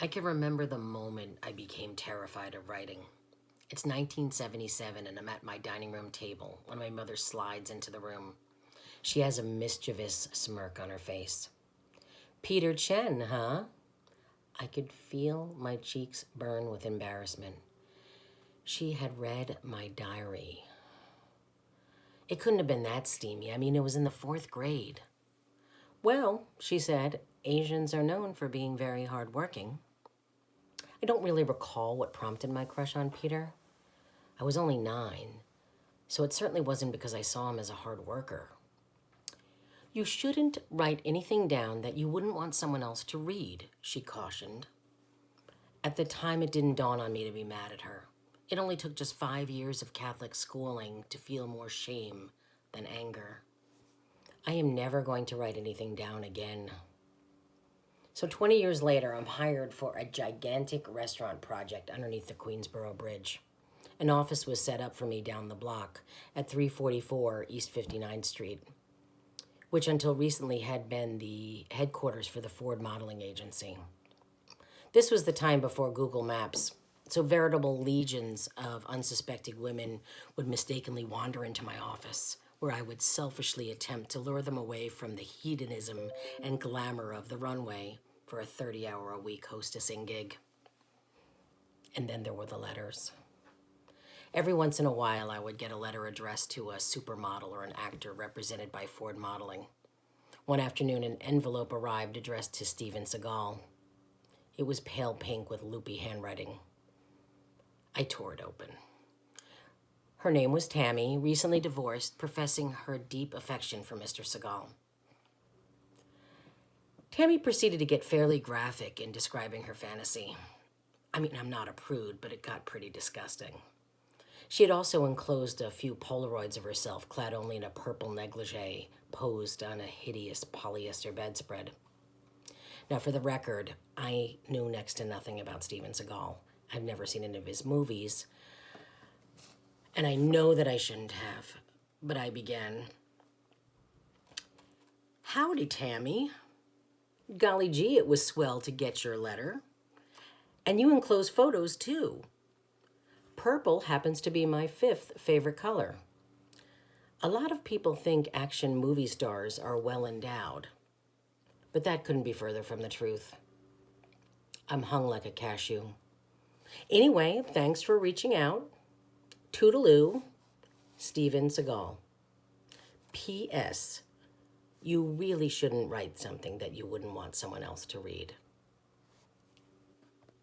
I can remember the moment I became terrified of writing. It's 1977 and I'm at my dining room table when my mother slides into the room. She has a mischievous smirk on her face. "Peter Chen, huh?" I could feel my cheeks burn with embarrassment. She had read my diary. It couldn't have been that steamy. I mean, it was in the 4th grade. "Well," she said, "Asians are known for being very hardworking." I don't really recall what prompted my crush on Peter. I was only 9, so it certainly wasn't because I saw him as a hard worker. "You shouldn't write anything down that you wouldn't want someone else to read," she cautioned. At the time, it didn't dawn on me to be mad at her. It only took just 5 years of Catholic schooling to feel more shame than anger. I am never going to write anything down again. So 20 years later, I'm hired for a gigantic restaurant project underneath the Queensboro Bridge. An office was set up for me down the block at 344 East 59th Street, which until recently had been the headquarters for the Ford Modeling Agency. This was the time before Google Maps, so veritable legions of unsuspecting women would mistakenly wander into my office, where I would selfishly attempt to lure them away from the hedonism and glamour of the runway for a 30-hour-a-week hostessing gig. And then there were the letters. Every once in a while, I would get a letter addressed to a supermodel or an actor represented by Ford Modeling. One afternoon, an envelope arrived addressed to Steven Seagal. It was pale pink with loopy handwriting. I tore it open. Her name was Tammy, recently divorced, professing her deep affection for Mr. Seagal. Tammy proceeded to get fairly graphic in describing her fantasy. I mean, I'm not a prude, but it got pretty disgusting. She had also enclosed a few Polaroids of herself, clad only in a purple negligee, posed on a hideous polyester bedspread. Now, for the record, I knew next to nothing about Steven Seagal. I've never seen any of his movies, and I know that I shouldn't have, but I began. "Howdy, Tammy. Golly gee, it was swell to get your letter. And you enclosed photos, too. Purple happens to be my 5th favorite color. A lot of people think action movie stars are well endowed, but that couldn't be further from the truth. I'm hung like a cashew. Anyway, thanks for reaching out. Toodaloo, Steven Seagal. P.S. You really shouldn't write something that you wouldn't want someone else to read."